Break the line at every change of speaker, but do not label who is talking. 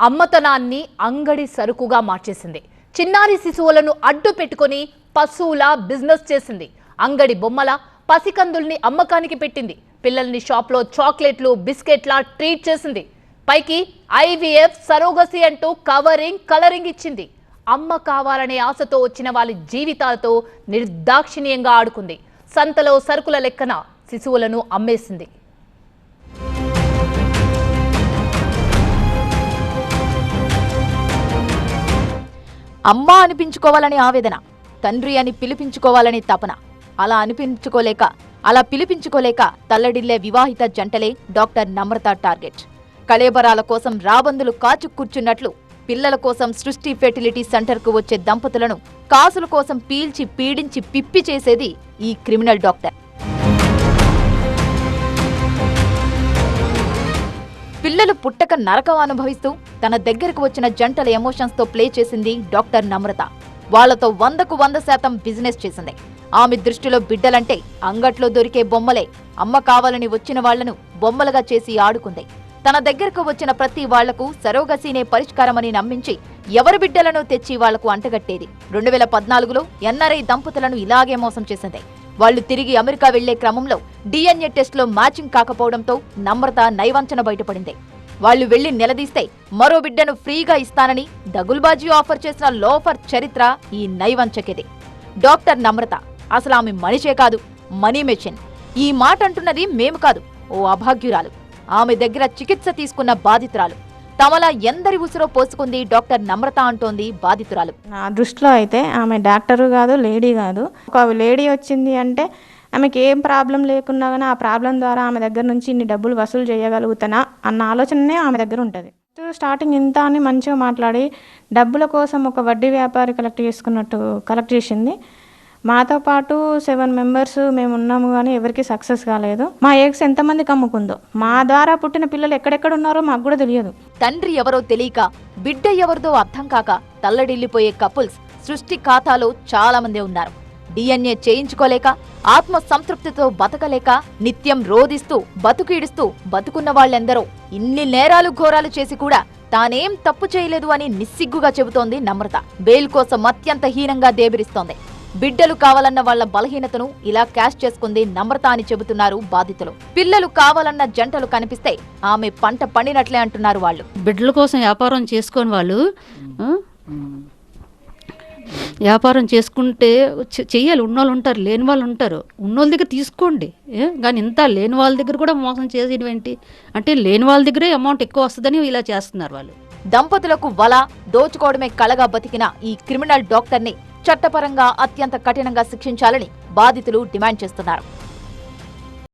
అమ్మతనాన్ని అంగడి సరుకుగా మార్చేసింది. చిన్నారి శిశువులను అడ్డు పెట్టుకొని పశువుల బిజినెస్ చేసింది. అంగడి బొమ్మల పసికందుల్ని అమ్మకానికి పెట్టింది. పిల్లల్ని షాప్లో చాక్లెట్లు బిస్కెట్లా ట్రీట్ చేసింది. పైకి ఐవీఎఫ్ సరోగసి అంటూ కలరింగ్ ఇచ్చింది. అమ్మ కావాలనే ఆశతో వచ్చిన వాళ్ళ జీవితాలతో నిర్దాక్షిణ్యంగా ఆడుకుంది. సంతలో సరుకుల లెక్కన శిశువులను అమ్మేసింది.
అమ్మ అనిపించుకోవాలని ఆవేదన, తండ్రి అని పిలిపించుకోవాలని తపన. అలా పిలిపించుకోలేక తల్లడిల్లే వివాహిత జంటలే డాక్టర్ నమ్రత టార్గెట్. కళేబరాల కోసం రాబందులు కాచు కూర్చున్నట్లు పిల్లల కోసం సృష్టి ఫెర్టిలిటీ సెంటర్కు వచ్చే దంపతులను కాసుల కోసం పీల్చి పీడించి పిప్పి చేసేది ఈ క్రిమినల్ డాక్టర్. పిల్లలు పుట్టక నరకం అనుభవిస్తూ తన దగ్గరకు వచ్చిన జంటల ఎమోషన్స్ తో ప్లే చేసింది డాక్టర్ నమ్రత. వాళ్లతో 100కు 100% బిజినెస్ చేసింది. ఆమె దృష్టిలో బిడ్డలంటే అంగట్లో దొరికే బొమ్మలే. అమ్మ కావాలని వచ్చిన వాళ్లను బొమ్మలుగా చేసి ఆడుకుంది. తన దగ్గరకు వచ్చిన ప్రతి వాళ్లకు సరోగసీనే పరిష్కారమని నమ్మించి ఎవరి బిడ్డలను తెచ్చి వాళ్లకు అంటగట్టేది. 2014లో ఎన్ఆర్ఐ దంపతులను ఇలాగే మోసం చేసింది. వాళ్లు తిరిగి అమెరికా వెళ్లే క్రమంలో DNA టెస్ట్లో మ్యాచింగ్ కాకపోవడంతో నమ్రత నైవంచన బయటపడింది. వాళ్లు వెళ్లి నిలదీస్తే మరో బిడ్డను ఫ్రీగా ఇస్తానని దగుల్బాజీ ఆఫర్ చేసిన లోఫర్ చరిత్ర ఈ నైవంచకిది. డాక్టర్ నమ్రత అసలు ఆమె మనిషే కాదు, మనీ మెషిన్. ఈ మాట అంటున్నది మేము కాదు, ఓ అభాగ్యురాలు. ఆమె దగ్గర చికిత్స తీసుకున్న బాధితురాలు. తమలా ఎందరి ఉసురో పోసుకుంది డాక్టర్ నమ్రత అంటోంది బాధితురాలు.
నా దృష్టిలో అయితే ఆమె డాక్టరు కాదు, లేడీ కాదు. ఒక లేడీ వచ్చింది అంటే ఆమెకి ఏం ప్రాబ్లం లేకున్నా కానీ ఆ ప్రాబ్లం ద్వారా ఆమె దగ్గర నుంచి ఇన్ని డబ్బులు వసూలు చేయగలుగుతానా అన్న ఆలోచననే ఆమె దగ్గర ఉంటుంది. స్టార్టింగ్ ఇంత అని మంచిగా మాట్లాడి డబ్బుల కోసం ఒక వడ్డీ వ్యాపారి కలెక్ట్ చేసింది. మాతో పాటు 7 మెంబర్స్ మేము ఉన్నాము, కానీ ఎవరికి సక్సెస్ కాలేదు. మా ఎగ్స్ ఎంతమందికి అమ్ముకుందో, మా ద్వారా పుట్టిన పిల్లలు ఎక్కడెక్కడ ఉన్నారో మాకు కూడా తెలియదు.
తండ్రి ఎవరో తెలియక, బిడ్డ ఎవరిదో అర్థం కాక తల్లడిల్లిపోయే కపుల్స్ సృష్టి ఖాతాలో చాలా మంది ఉన్నారు. DNA చేయించుకోలేక, ఆత్మ సంతృప్తితో బతకలేక, నిత్యం రోదిస్తూ బతుకీడుస్తూ బతుకున్న వాళ్ళెందరో ఇన్ని నేరాలు ఘోరాలు చేసి కూడా తానేం తప్పు చేయలేదు అని నిస్సిగ్గుగా చెబుతోంది నమ్రత. బెయిల్ కోసం అత్యంత హీనంగా దేబిరిస్తోంది. బిడ్డలు కావాలన్న వాళ్ల బలహీనతను ఇలా క్యాష్ చేసుకుంది నమ్రత అని చెబుతున్నారు బాధితులు. పిల్లలు కావాలన్న జంటలు కనిపిస్తే ఆమె పంట పండినట్లే అంటున్నారు వాళ్ళు.
బిడ్డల కోసం వ్యాపారం చేసుకొని వాళ్ళు వ్యాపారం చేసుకుంటే చెయ్యాలి. ఉన్నోళ్ళు ఉంటారు, లేని వాళ్ళు ఉంటారు. ఉన్నోళ్ళ దగ్గర తీసుకోండి, కానీ ఇంత లేని వాళ్ళ దగ్గర కూడా మోసం చేసేది ఏంటి అంటే లేని వాళ్ళ దగ్గరే అమౌంట్ ఎక్కువ వస్తుందని ఇలా చేస్తున్నారు వాళ్ళు.
దంపతులకు వల దోచుకోవడమే కళగా బతికిన ఈ క్రిమినల్ డాక్టర్ని చట్టపరంగా అత్యంత కఠినంగా శిక్షించాలని బాధితులు డిమాండ్ చేస్తున్నారు.